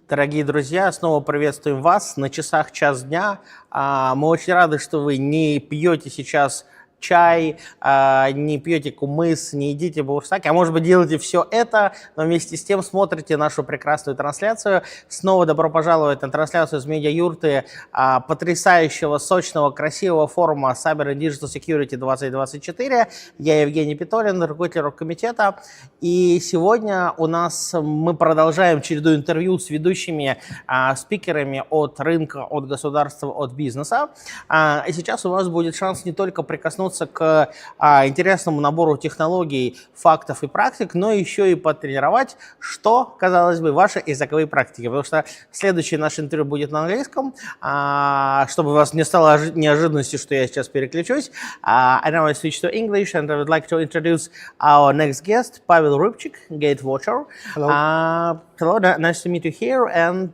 Дорогие друзья, снова приветствуем вас. На часах час дня. Мы очень рады, что вы не пьете сейчас чай, не пьете кумыс, не едите бурсаки, а может быть делаете все это, но вместе с тем смотрите нашу прекрасную трансляцию. Снова добро пожаловать на трансляцию из Медиа-Юрты потрясающего, сочного, красивого форума Cyber and Digital Security 2024. Я Евгений Питолин, руководитель оргкомитета. И сегодня мы продолжаем череду интервью с ведущими спикерами от рынка, от государства, от бизнеса. И сейчас у вас будет шанс не только прикоснуться к интересному набору технологий, фактов и практик, но еще и потренировать, что, казалось бы, ваши языковые практики. Потому что следующее наше интервью будет на английском, чтобы у вас не стало неожиданностью, что я сейчас переключусь. And now I switch to English, and I would like to introduce our next guest, Pawel RYBCZYK, Gatewatcher. Hello. Hello, nice to meet you here, and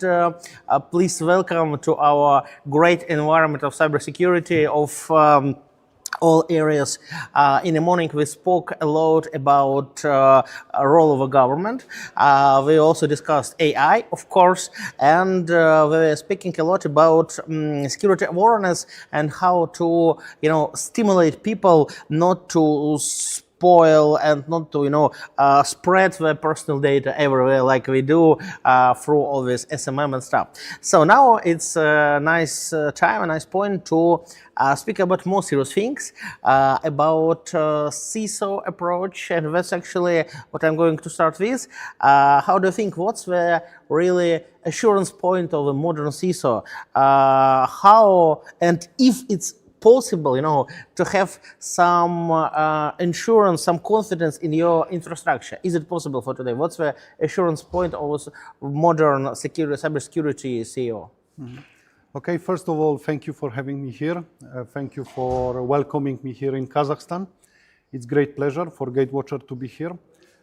please welcome to our great environment of cybersecurity of all areas. In the morning we spoke a lot about a role of a government. We also discussed AI, of course, and we were speaking a lot about security awareness and how to, stimulate people not to spoil and not to, spread their personal data everywhere like we do through all this SMM and stuff. So now it's a nice time, a nice point to speak about more serious things, about CISO approach, and that's actually what I'm going to start with. How do you think, what's the really assurance point of a modern CISO? How, and if it's possible, to have some insurance, some confidence in your infrastructure. Is it possible for today? What's the assurance point of modern cybersecurity CEO? Mm-hmm. Okay, first of all, thank you for having me here. Thank you for welcoming me here in Kazakhstan. It's a great pleasure for Gatewatcher to be here.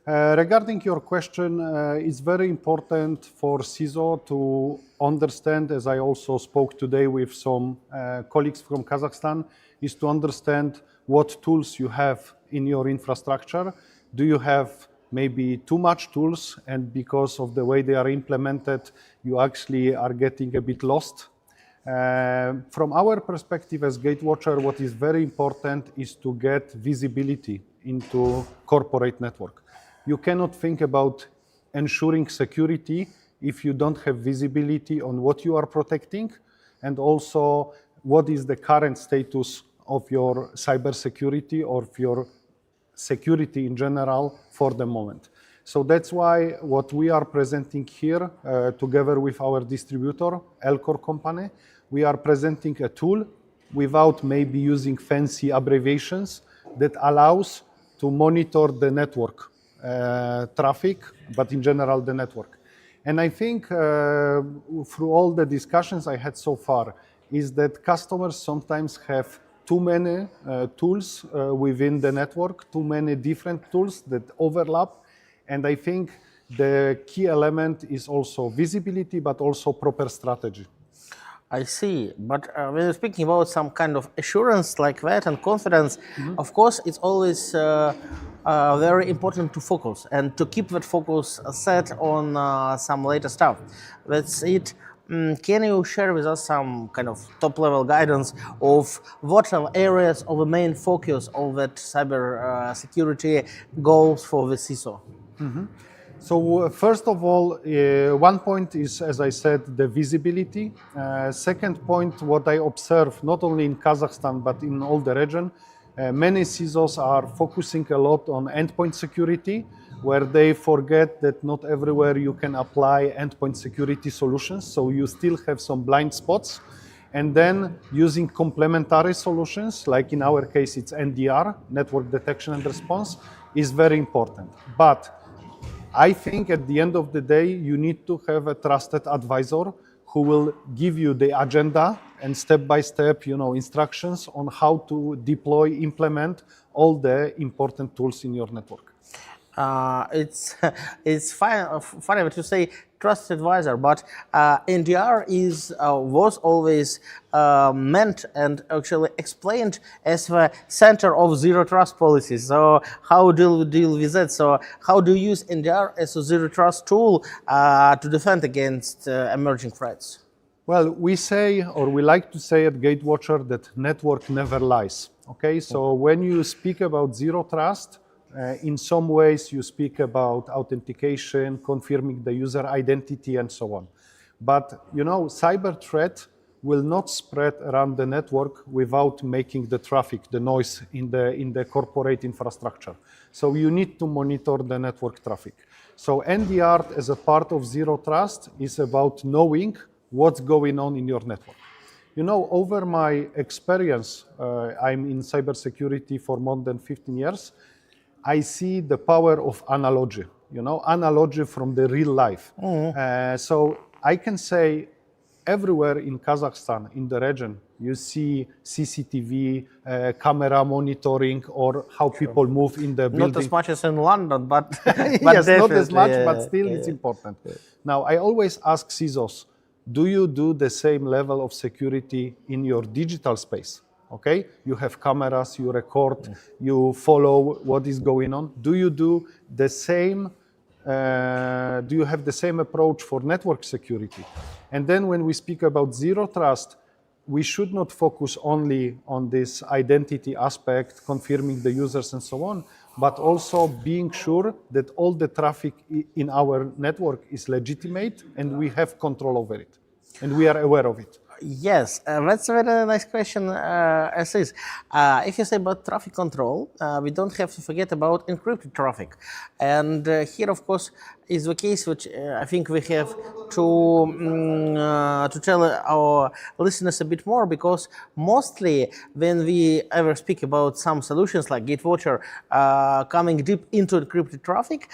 Regarding your question, it's very important for CISO to understand, as I also spoke today with some colleagues from Kazakhstan, is to understand what tools you have in your infrastructure. Do you have maybe too much tools, and because of the way they are implemented, you actually are getting a bit lost? From our perspective as Gatewatcher, what is very important is to get visibility into corporate network. You cannot think about ensuring security if you don't have visibility on what you are protecting, and also what is the current status of your cybersecurity or of your security in general for the moment. So that's why what we are presenting here, together with our distributor, Elcor company, we are presenting a tool without maybe using fancy abbreviations that allows to monitor the network traffic, but in general the network. And I think through all the discussions I had so far is that customers sometimes have too many tools within the network, too many different tools that overlap. And I think the key element is also visibility, but also proper strategy. I see, but when you're speaking about some kind of assurance like that and confidence, of course, it's always very important to focus and to keep that focus set on some later stuff. That's it. Can you share with us some kind of top-level guidance of what are areas of the main focus of that cyber security goals for the CISO? Mm-hmm. So first of all, one point is, as I said, the visibility. Second point, what I observe not only in Kazakhstan but in all the region, many CISOs are focusing a lot on endpoint security, where they forget that not everywhere you can apply endpoint security solutions, so you still have some blind spots. And then using complementary solutions, like in our case it's NDR, network detection and response, is very important. But I think at the end of the day, you need to have a trusted advisor who will give you the agenda and step-by-step, instructions on how to deploy, implement all the important tools in your network. It's funny what you say, trust advisor, but NDR was always meant and actually explained as the center of zero trust policies. So how do you deal with that? So how do you use NDR as a zero trust tool to defend against emerging threats? Well, we say, or we like to say at Gatewatcher, that network never lies. Okay, so when you speak about zero trust, in some ways you speak about authentication, confirming the user identity, and so on. But you know, cyber threat will not spread around the network without making the traffic, the noise in the corporate infrastructure. So you need to monitor the network traffic. So NDR as a part of zero trust is about knowing what's going on in your network. You know, over my experience, I'm in cybersecurity for more than 15 years, I see the power of analogy, you know, analogy from the real life. So I can say everywhere in Kazakhstan, in the region, you see CCTV, camera monitoring, or how people move in the building. Not as much as in London, but, yes, not as much, but still it's important. Now, I always ask CISOs, do you do the same level of security in your digital space? Okay, you have cameras, you record, you follow what is going on. Do you do the same? Do you have the same approach for network security? And then when we speak about zero trust, we should not focus only on this identity aspect, confirming the users and so on, but also being sure that all the traffic in our network is legitimate and we have control over it, and we are aware of it. Yes, that's a very nice question, as is. If you say about traffic control, we don't have to forget about encrypted traffic. And here, of course, is the case which I think we have to tell our listeners a bit more, because mostly when we ever speak about some solutions like Gatewatcher coming deep into encrypted traffic,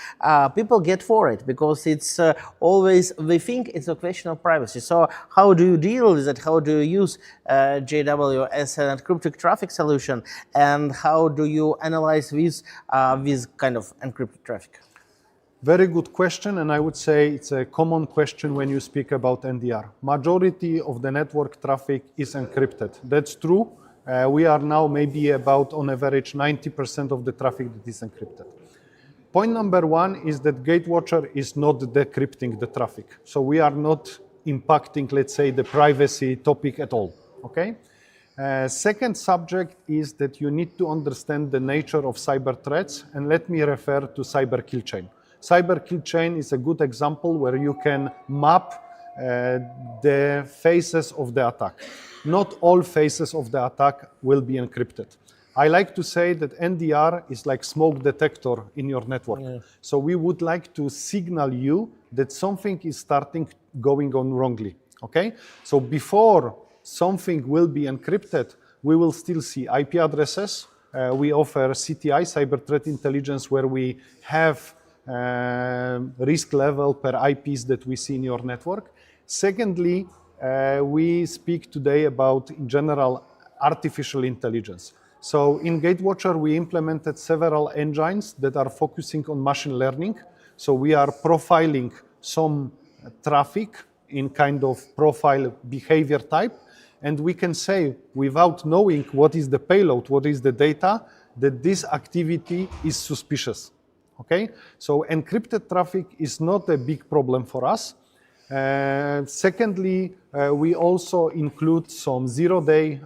people get worried because it's always, they think it's a question of privacy. So how do you deal with it? How do you use JW as an encrypted traffic solution? And how do you analyze this kind of encrypted traffic? Very good question, and I would say it's a common question when you speak about NDR. Majority of the network traffic is encrypted. That's true. We are now maybe about, on average, 90% of the traffic that is encrypted. Point number one is that Gatewatcher is not decrypting the traffic. So we are not impacting, let's say, the privacy topic at all, okay? Second subject is that you need to understand the nature of cyber threats, and let me refer to cyber kill chain. Cyber kill chain is a good example where you can map the phases of the attack. Not all phases of the attack will be encrypted. I like to say that NDR is like smoke detector in your network. Yeah. So we would like to signal you that something is going on wrongly, okay? So before something will be encrypted, we will still see IP addresses. We offer CTI, Cyber Threat Intelligence, where we have risk level per IPs that we see in your network. Secondly, we speak today about, in general, artificial intelligence. So in Gatewatcher, we implemented several engines that are focusing on machine learning. So we are profiling some traffic in kind of profile behavior type. And we can say, without knowing what is the payload, what is the data, that this activity is suspicious. Okay, so encrypted traffic is not a big problem for us. Secondly, we also include some zero-day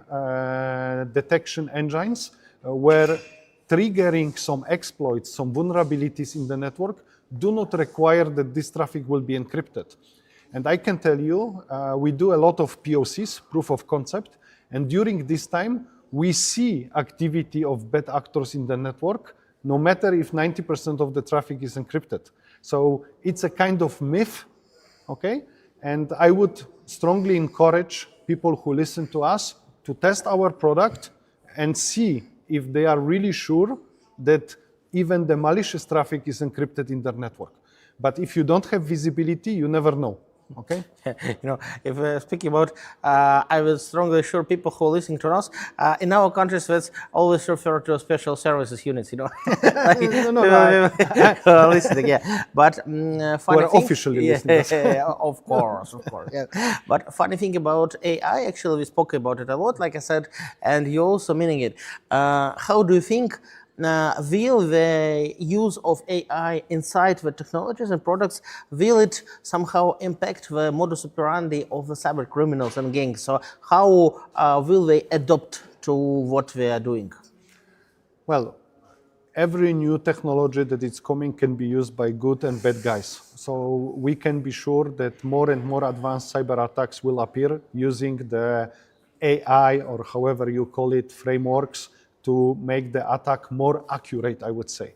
detection engines where triggering some exploits, some vulnerabilities in the network do not require that this traffic will be encrypted. And I can tell you, we do a lot of POCs, proof of concept, and during this time, we see activity of bad actors in the network, no matter if 90% of the traffic is encrypted. So it's a kind of myth, okay? And I would strongly encourage people who listen to us to test our product and see if they are really sure that even the malicious traffic is encrypted in their network. But if you don't have visibility, you never know. Okay. If we're speaking about, I will strongly assure people who are listening to us, in our countries, let's always refer to special services units, Like, listening, yeah. But funny We're thing, officially listening. yeah, of course, yeah. But funny thing about AI, actually, we spoke about it a lot, like I said, and you also meaning it. How do you think will the use of AI inside the technologies and products, will it somehow impact the modus operandi of the cyber criminals and gangs? So how will they adopt to what we are doing? Well, every new technology that is coming can be used by good and bad guys. So we can be sure that more and more advanced cyber attacks will appear using the AI, or however you call it, frameworks to make the attack more accurate, I would say.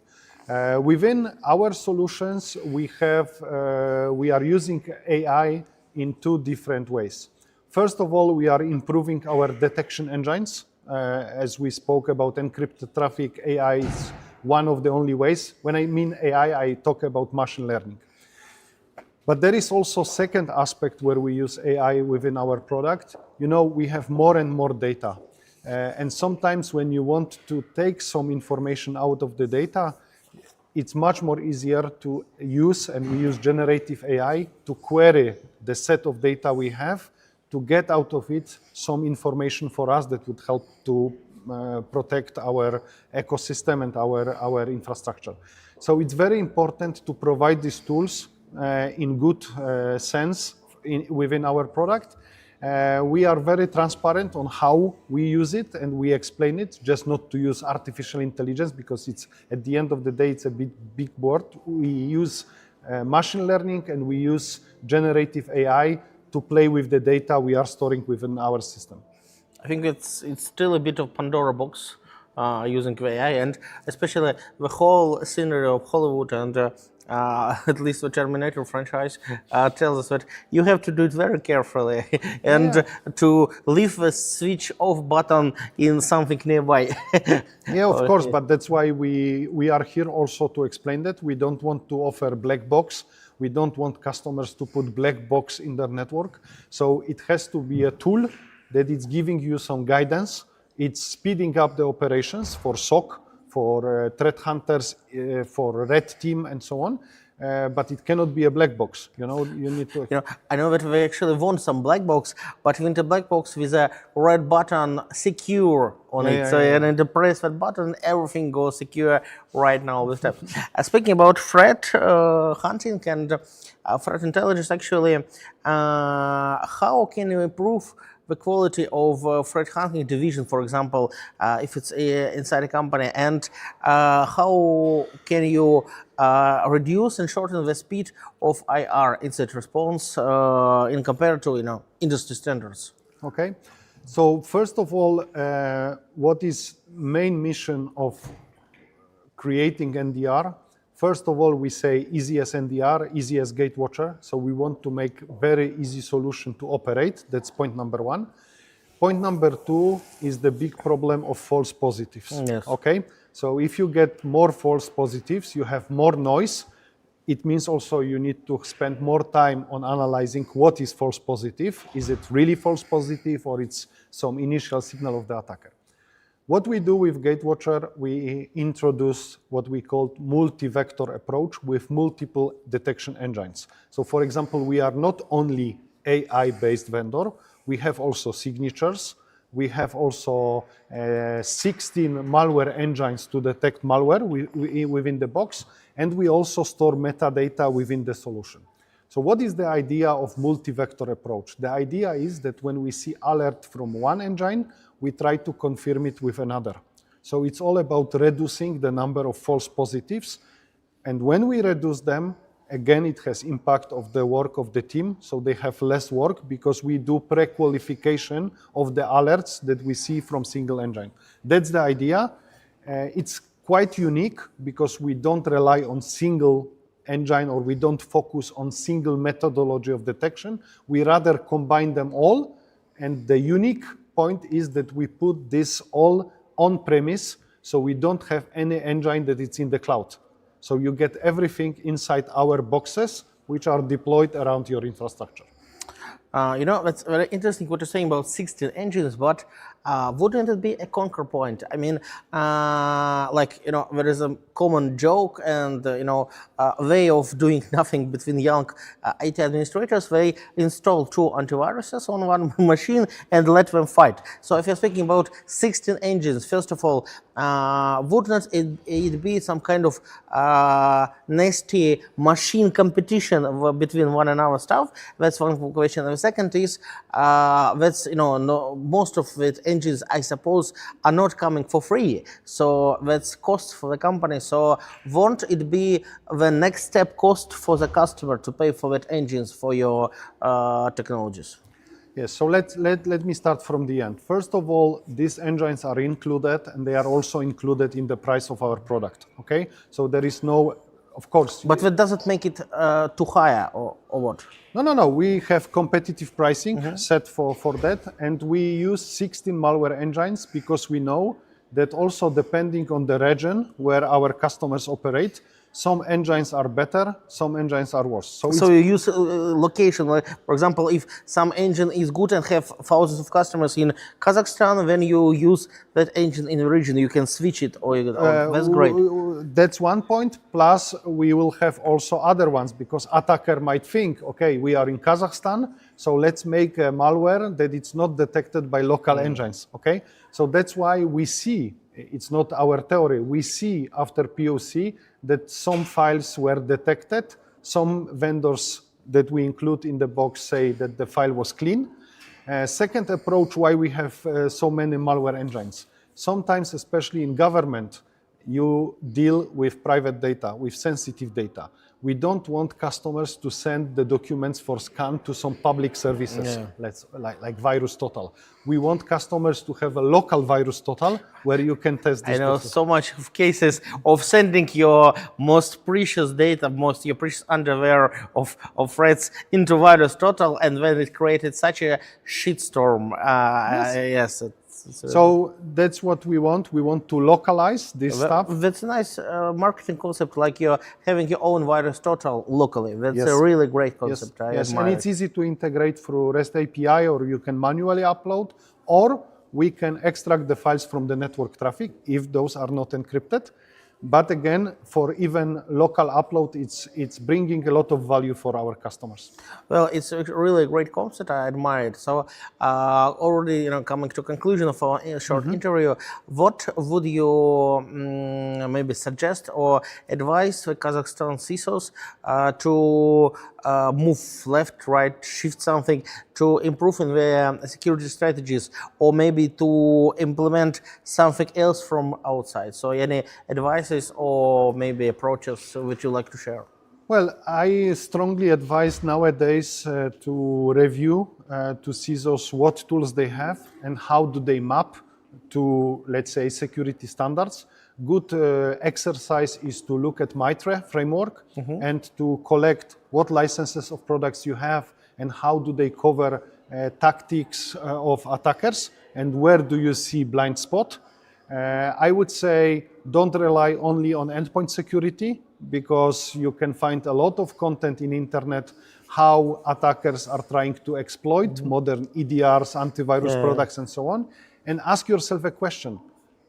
Within our solutions, we are using AI in two different ways. First of all, we are improving our detection engines. As we spoke about encrypted traffic, AI is one of the only ways. When I mean AI, I talk about machine learning. But there is also a second aspect where we use AI within our product. We have more and more data. And sometimes when you want to take some information out of the data, it's much more easier to use, and we use generative AI to query the set of data we have to get out of it some information for us that would help to protect our ecosystem and our infrastructure. So it's very important to provide these tools in good sense within our product. We are very transparent on how we use it, and we explain it, just not to use artificial intelligence, because it's, at the end of the day, it's a big word. We use machine learning, and we use generative AI to play with the data we are storing within our system. I think it's still a bit of Pandora box using AI, and especially the whole scenario of Hollywood and at least the Terminator franchise tells us that you have to do it very carefully and to leave the switch off button in something nearby. Yeah, of course, but that's why we are here also to explain that. We don't want to offer black box. We don't want customers to put black box in their network. So it has to be a tool that is giving you some guidance. It's speeding up the operations for SOC, for threat hunters, for red team, and so on. But it cannot be a black box. You need to. I know that we actually want some black box, but we want a black box with a red button secure on it. So and to press that button, everything goes secure right now with that. Speaking about threat hunting and threat intelligence, actually, how can you improve the quality of threat hunting division, for example, if it's inside a company, and how can you reduce and shorten the speed of IR, incident response, in compared to industry standards? Okay, so first of all, what is main mission of creating NDR? First of all, we say easy as NDR, easy as Gatewatcher. So we want to make very easy solution to operate. That's point number one. Point number two is the big problem of false positives. Yes. Okay, so if you get more false positives, you have more noise. It means also you need to spend more time on analyzing what is false positive. Is it really false positive, or it's some initial signal of the attacker? What we do with Gatewatcher, we introduce what we call multi-vector approach with multiple detection engines. So for example, we are not only AI-based vendor, we have also signatures, we have also 16 malware engines to detect malware within the box, and we also store metadata within the solution. So what is the idea of multi-vector approach? The idea is that when we see alert from one engine, we try to confirm it with another. So it's all about reducing the number of false positives. And when we reduce them, again, it has impact of the work of the team. So they have less work because we do pre-qualification of the alerts that we see from single engine. That's the idea. It's quite unique because we don't rely on single engine, or we don't focus on single methodology of detection. We rather combine them all. And the unique point is that we put this all on premise, so we don't have any engine that it's in the cloud. So you get everything inside our boxes which are deployed around your infrastructure. That's very interesting what you're saying about 16 engines, but wouldn't it be a conquer point? I mean, there is a common joke and, way of doing nothing between young IT administrators. They install 2 antiviruses on one machine and let them fight. So if you're speaking about 16 engines, first of all, wouldn't it be some kind of nasty machine competition between one another stuff? That's one question. And the second is, most of the engines, I suppose, are not coming for free. So that's cost for the company. So won't it be the next step cost for the customer to pay for that engines for your technologies? Yes, so let me start from the end. First of all, these engines are included and they are also included in the price of our product, okay? So there is no, of course... But that doesn't make it too higher or what? No, we have competitive pricing set for that, and we use 16 malware engines because we know that also depending on the region where our customers operate, some engines are better, some engines are worse. So you use location, like, for example, if some engine is good and have thousands of customers in Kazakhstan, then you use that engine in the region, you can switch it, that's great. That's one point, plus we will have also other ones, because attacker might think, okay, we are in Kazakhstan, so let's make a malware that it's not detected by local engines, okay? So that's why we see, it's not our theory, we see after POC that some files were detected. Some vendors that we include in the box say that the file was clean. Second approach, why we have so many malware engines. Sometimes, especially in government, you deal with private data, with sensitive data. We don't want customers to send the documents for scan to some public services, like VirusTotal. We want customers to have a local VirusTotal where you can test this. I know so much of cases of sending your most precious data, your precious underwear of threats into VirusTotal, and then it created such a shitstorm. Yes. So that's what we want. We want to localize this stuff. That's a nice marketing concept, like you're having your own VirusTotal locally. That's a really great concept. Yes, and it's easy to integrate through REST API, or you can manually upload, or we can extract the files from the network traffic if those are not encrypted. But again, for even local upload, it's bringing a lot of value for our customers. Well, it's a really great concept. I admire it. So, already, coming to conclusion of our short interview, what would you maybe suggest or advise the Kazakhstan CISOs to move left, right, shift something to improve in their security strategies, or maybe to implement something else from outside? So any advices or maybe approaches which you like to share? Well, I strongly advise nowadays to review to CISOs what tools they have and how do they map to, let's say, security standards. Good exercise is to look at MITRE framework and to collect what licenses of products you have and how do they cover tactics of attackers and where do you see blind spot. I would say don't rely only on endpoint security, because you can find a lot of content in internet how attackers are trying to exploit modern EDRs, antivirus products and so on. And ask yourself a question.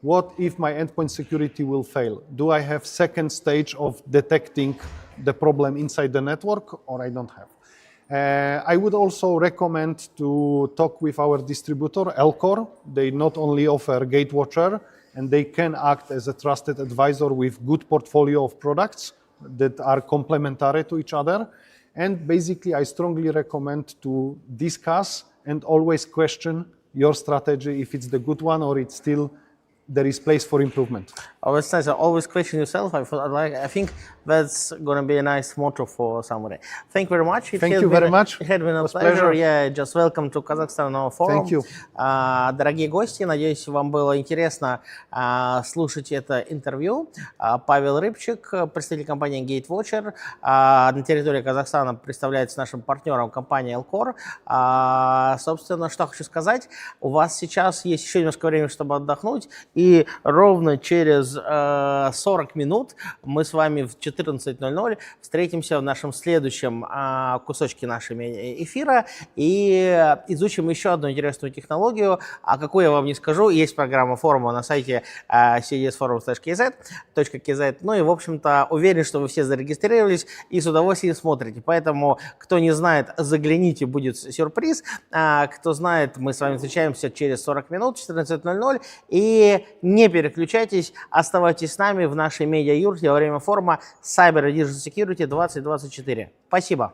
What if my endpoint security will fail? Do I have second stage of detecting the problem inside the network, or I don't have? I would also recommend to talk with our distributor, Elcor. They not only offer Gatewatcher, and they can act as a trusted advisor with good portfolio of products that are complementary to each other. And basically, I strongly recommend to discuss and always question your strategy, if it's the good one or it's still there is place for improvement. Oh, that's nice. Always question yourself. I think that's going to be a nice motto for somebody. Thank you very much. Thank you very much. It had been a pleasure. Yeah, just welcome to Kazakhstan, our forum. Thank you. Дорогие гости, надеюсь, вам было интересно слушать это интервью. Павел Рыбчик, представитель компании Gatewatcher, на территории Казахстана представляется нашим партнером компания Elcor. Собственно, что хочу сказать, у вас сейчас есть еще немножко времени, чтобы отдохнуть, И ровно через 40 минут мы с вами в 14:00 встретимся в нашем следующем кусочке нашего эфира и изучим еще одну интересную технологию, а какую я вам не скажу. Есть программа форума на сайте cds-forum.kz. Ну и, в общем-то, уверен, что вы все зарегистрировались и с удовольствием смотрите. Поэтому, кто не знает, загляните, будет сюрприз. Кто знает, мы с вами встречаемся через 40 минут, 14:00. И не переключайтесь, оставайтесь с нами в нашей медиа-юрте во время форума Cyber Digital Security 2024. Спасибо.